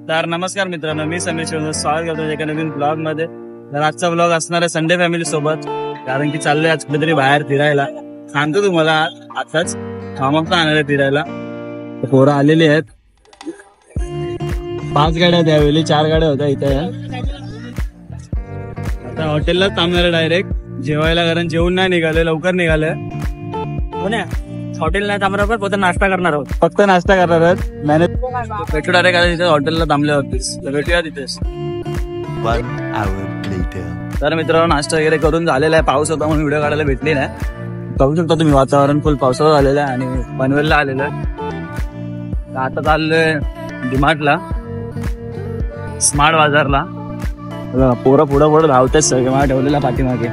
तर नमस्कार मित्रांनो, मी समीर शिवकर स्वागत करतो एका नवीन ब्लॉग मध्ये. तर आजचा ब्लॉग असणार आहे संडे फॅमिली सोबत, कारण की चाललोय आज कुठेतरी बाहेर फिरायला. सांगतो तुम्हाला आताच फार्म आणायला फिरायला. पोरं आलेली आहेत, 5 गाड्या त्यावेळी 4 गाड्या होत्या इथे. आता हॉटेलला थांबणार डायरेक्ट जेवायला, कारण जेवून नाही निघाले, लवकर निघाले. हॉटेल नाही थांबणार, फक्त नाश्ता करणार आहोत. फक्त नाश्ता करणार आहोत. मॅनेज भेटू डायरेक्ट तिथे हॉटेलला थांबले होतेस, भेटूया तिथेच. तर मित्रांनो, नाश्ता वगैरे करून झालेला आहे. पाऊस होता म्हणून व्हिडिओ काढायला भेटली नाही. बघू शकता तुम्ही, वातावरण फुल पावसाचं झालेलं आहे आणि पनवेलला आलेलं आहे. आता चाललोय डीमार्टला, स्मार्ट बाजारला. पोरं पुढं धावतात सगळे, मला ठेवलेला पाठीमागे.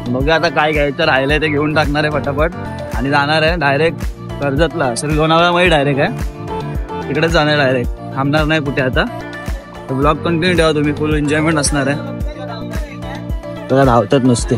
बघा आता काय घ्यायचं राहिलंय ते घेऊन टाकणार आहे फटाफट आणि जाणार आहे डायरेक्ट कर्जतला. सर लोणावळा डायरेक्ट आहे, तिकडेच जाणार डायरेक्ट, थांबणार नाही कुठे. आता ब्लॉग कंटिन्यू ठेवा तुम्ही, फुल एन्जॉयमेंट असणार आहे. बघा धावतात नुसते.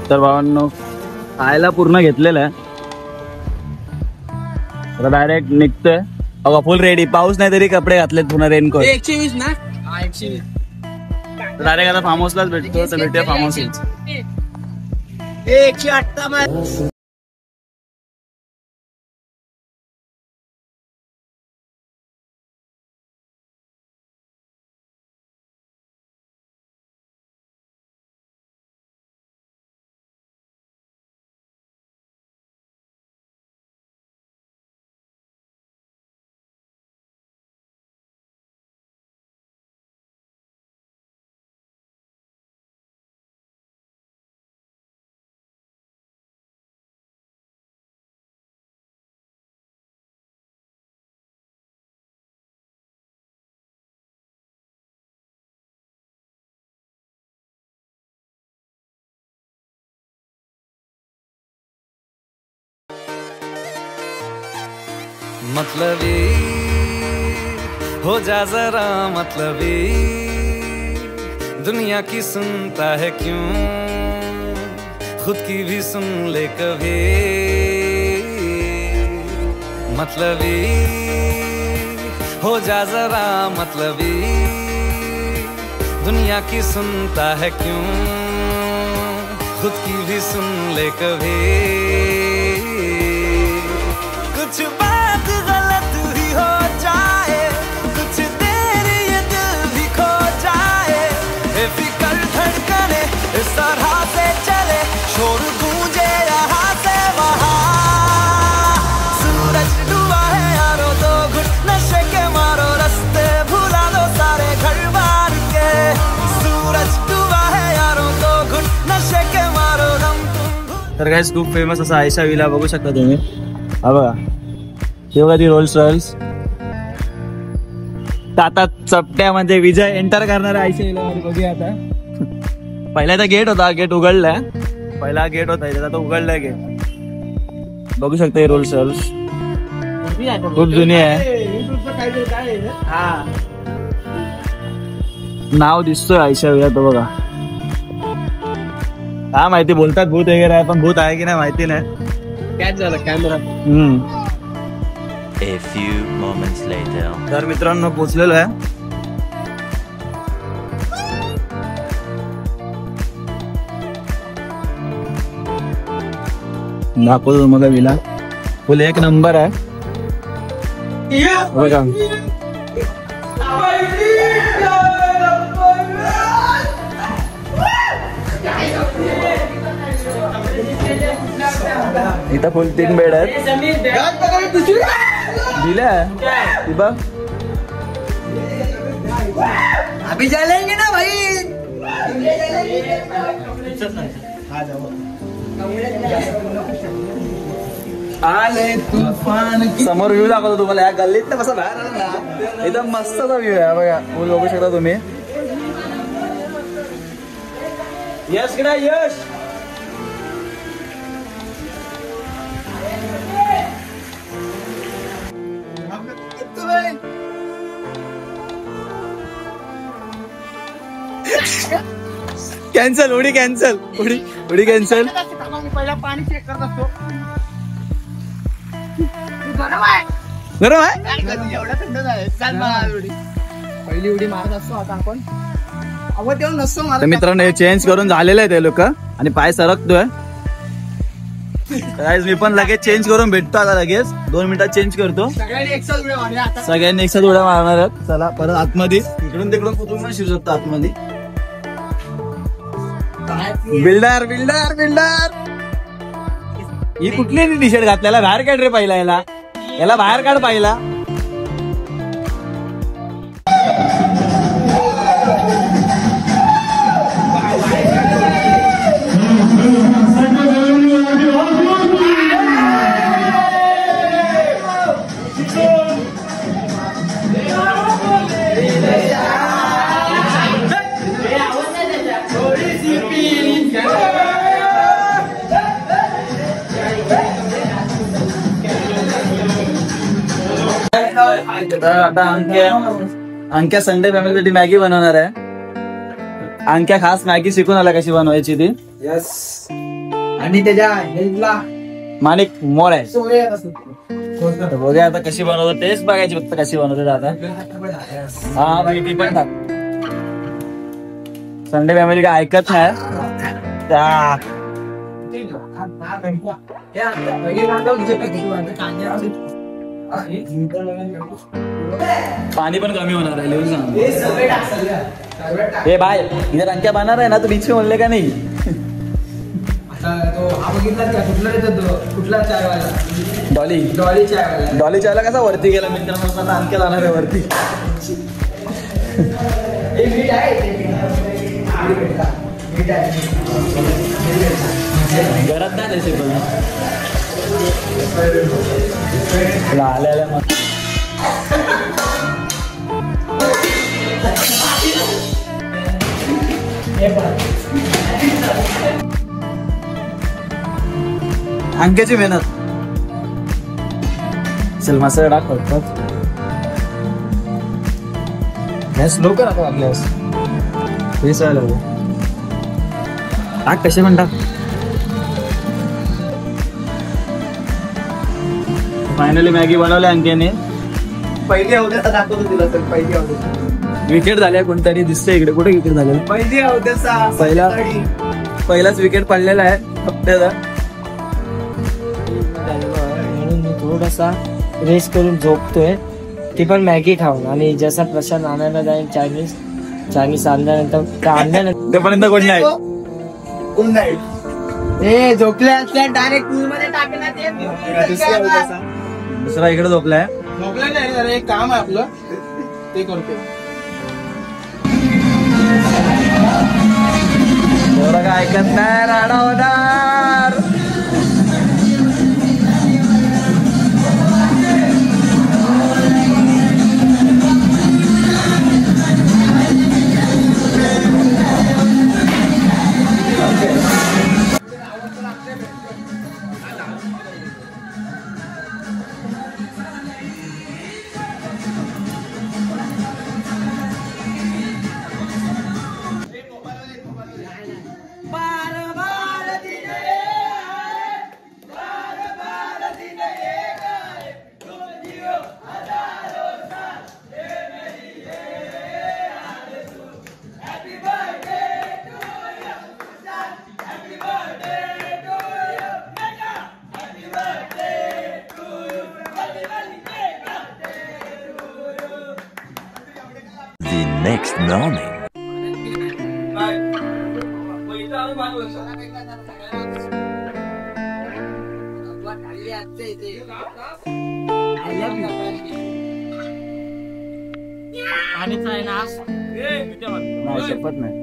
तर भावांनो, खायला पूर्ण घेतलेलं आहे, आता डायरेक्ट निघतोय. अगं फुल रेडी, पाऊस नाही तरी कपडे घातलेत पुन्हा, रेनकोट. 120 ना. 120 डायरेक्ट आता फार्म हाऊसलाच भेटतो. तर भेटूया फार्म हाऊस. 108 मतलबी हो जा जरा, मतलबी दुनिया की सुनता है क्यों, खुद की भी सुन ले कभी. मतलबी हो जा जरा, मतलबी दुनिया की सुनता है क्यों, खुद की भी सुन ले कभी. कुछ बात गलत भी हो जाए, कुछ देर ये दिल भी खो जाए, बेफिक्र धड़कने इस तरह से चले, शोर गूंजे यहाँ से वहाँ. सूरज डूबा है यारो, तो घुट नशे के मारो, रास्ते भुला दो सारे घर बार के. सूरज डूबा है यारो, तो घुट नशे के मारो, दम तुम. तर गाइस, खूप फेमस असा आयशा विला बघू शकता तुम्ही. हा बघा, तेव्हा ती रोल्स रॉयल्स. आता चपट्यामध्ये विजय एंटर करणार आहे आयशा विला. बघूया आता. पहिला तर गेट होता, गेट उघडलाय. पहिला गेट होता इथे, आता उघडलाय गेट. बघू शकता हे रोल्स रॉयल्स खूप जुनी आहे. नाव दिसतोय आयशा विला, तो बघा. काय माहिती, बोलतात भूत वगैरे आहे, पण भूत आहे की नाही माहिती नाही. काय झालं camera. A few moments later. तर मित्रांनो, पोचलेलो आहे. दाखवतो तुम्हाला विला, फुल एक नंबर आहे बघा. इथं फुल 3 बेड आहेत दिल्या ती बघ. अभी चलेंगे ना भाई. आले तुफान. समोर व्ह्यू दाखवतो तुम्हाला. या गल्लीत ना कसं बाहेर आलं ना एकदम मस्तचा व्ह्यू आहे बघा. फुल बघू शकता तुम्ही. यश कडा यश. कॅन्सल उडी कॅन्सल उडी कॅन्सल. पहिला पाणी चेक करत असतो. बरोबर आहे. एवढा थंड झालं. चाल मला उडी. पहिली उडी मारत असतो आता आपण. आवाज येऊन नसतो तर मारत. मित्रांनो हे चेंज करून झालेलं आहे ते लोक आणि पाय सरकतोय. मी पण लगेच चेंज करून भेटतो आता. लगेच 2 मिनिटात चेंज करतो. सगळ्यांनी एकसाथ उड्या मारूया आता. सगळ्यांनी एकसाथ उड्या मारणार आहेत. चला परत आतमध्ये इकडून तिकडून कुठून पण शिवू शकतो आतमध्ये. Builder builder builder. ही कुठली टी शर्ट घातल्याला बाहेर काढ रे. पहिला याला बाहेर काढ पाहिला. आता अंक्या संडे फॅमिलीसाठी मॅगी बनवणार आहे. अंक्या खास मॅगी शिकून आला कशी बनवायची ती. यस. आणि त्याच्या हेल्थला माणिक मोड आहे. सोरे येत असतो. तर बघूया आता कशी बनवतो. तेच बघायची फक्त कशी बनवते आता. हा बाई ती पण टाक. संडे फॅमिली काय ऐकत नाही त्या. पाणी पण कमी होणार आहे. लिहून सांग. हे बाय इथे अंक्या बनणार आहे ना. तू बीच में बोलले का नाही. कुठला चायवाला. डॉली डॉली चायवाला. डॉली चायला कसा वरती गेला मित्रांनो. आता अंक्या जाणार आहे वरती. घरात नाही त्याचे पण आल्या मग. अंक्याची मेहनत. चल मसाला टाक फक्त. गॅस लो कर आता. गॅस पेसायला टाक. कसे पण टाक. फायनली मॅगी बनवली अंक्याने. पहिली अवध्याचा दाखवतो तिला. तर पहिली अवध्या विकेट झाल्या. कोणतरी दिसतंय इकडे. कुठे विकेट झालेलं. पहिली अवध्याचा पहिलाच विकेट पडलेला आहे हप्त्याचा. म्हणून मी थोडासा रेस्ट करून झोपतोय. ती पण मॅगी खाऊन. आणि जसा प्रशांत आणायला जाईल चायनीज आणल्यानंतर आणल्यानंतर तोपर्यंत कोण नाही. कोण नाही. ए झोपल्या असल्या डायरेक्ट पूल मध्ये टाकण्यात येत. दुसरा इकडे झोपलाय. झोपल्या नाही. जरा एक काम आहे आपलं ते करतो. एवढं काय ऐकत नाही. राडा होणार. next morning. पाणीच आहे ना नाही शपथ नाही.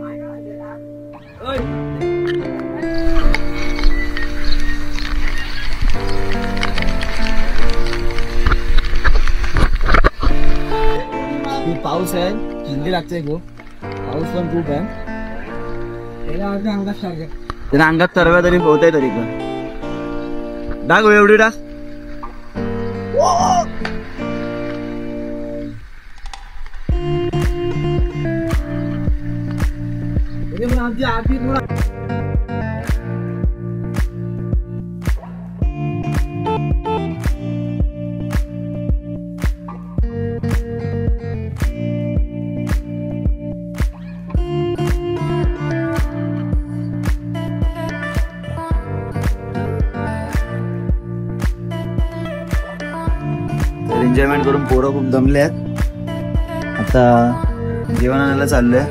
पाऊस आहे, थंडी लागते खूप. पाऊस पण खूप आहे. त्याने अंगात तरव्या तरी होत आहे तरी पण. डाग एवढी डाग. एन्जॉयमेंट करून पोरं खूप दमले आहेत. आता जेवण आणायला चाललोय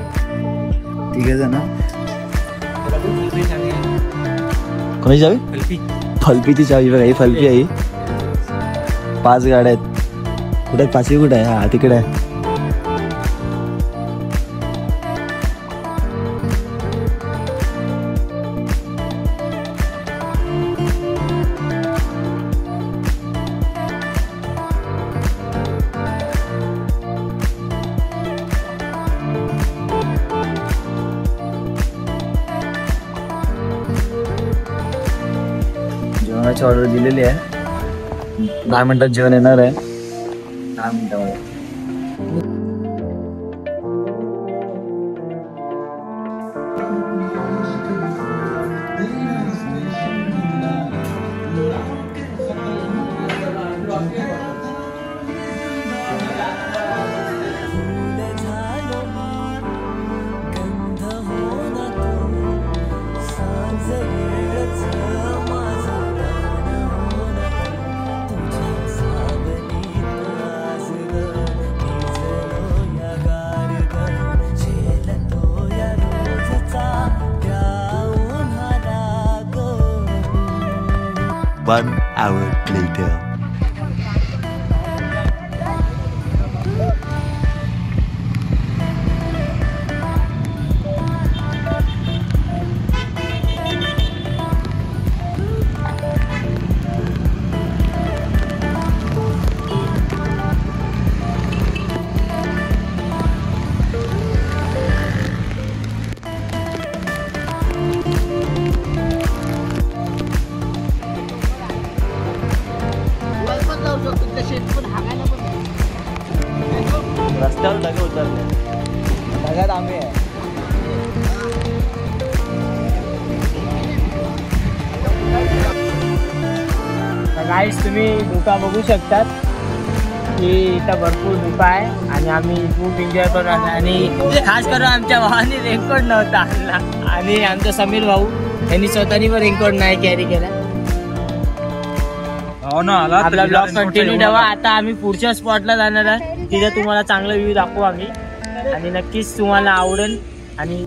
तिघे जण. कोणाची चावी? फल्पीची चावी बघा. ही फल्पी आहे. 5 गाड्या आहेत. कुठे 5वी कुठे आहे? हा तिकडे आहे. जेवणाची ऑर्डर दिलेली आहे. 10 मिनिटात जेवण येणार आहे. 10 मिनिटामध्ये. One hour later. रस्त्यावर ढगे उतरले. ढगात आम्ही आहे. गाईस तुम्ही धुका बघू शकतात की इथं भरपूर धुका आहे आणि आम्ही खूप एन्जॉय करून आलो. आणि खास करून आमच्या भावाने रेनकोट नव्हता आणला आणि आमचा समीर भाऊ यांनी स्वतःनी पण रेनकोट नाही कॅरी केला. आपला ब्लॉग कंटिन्यू ठेवा. आता आम्ही पुढच्या स्पॉटला जाणार आहे. तिथे तुम्हाला चांगला व्ह्यू दाखवू आम्ही आणि नक्कीच तुम्हाला आवडेल. आणि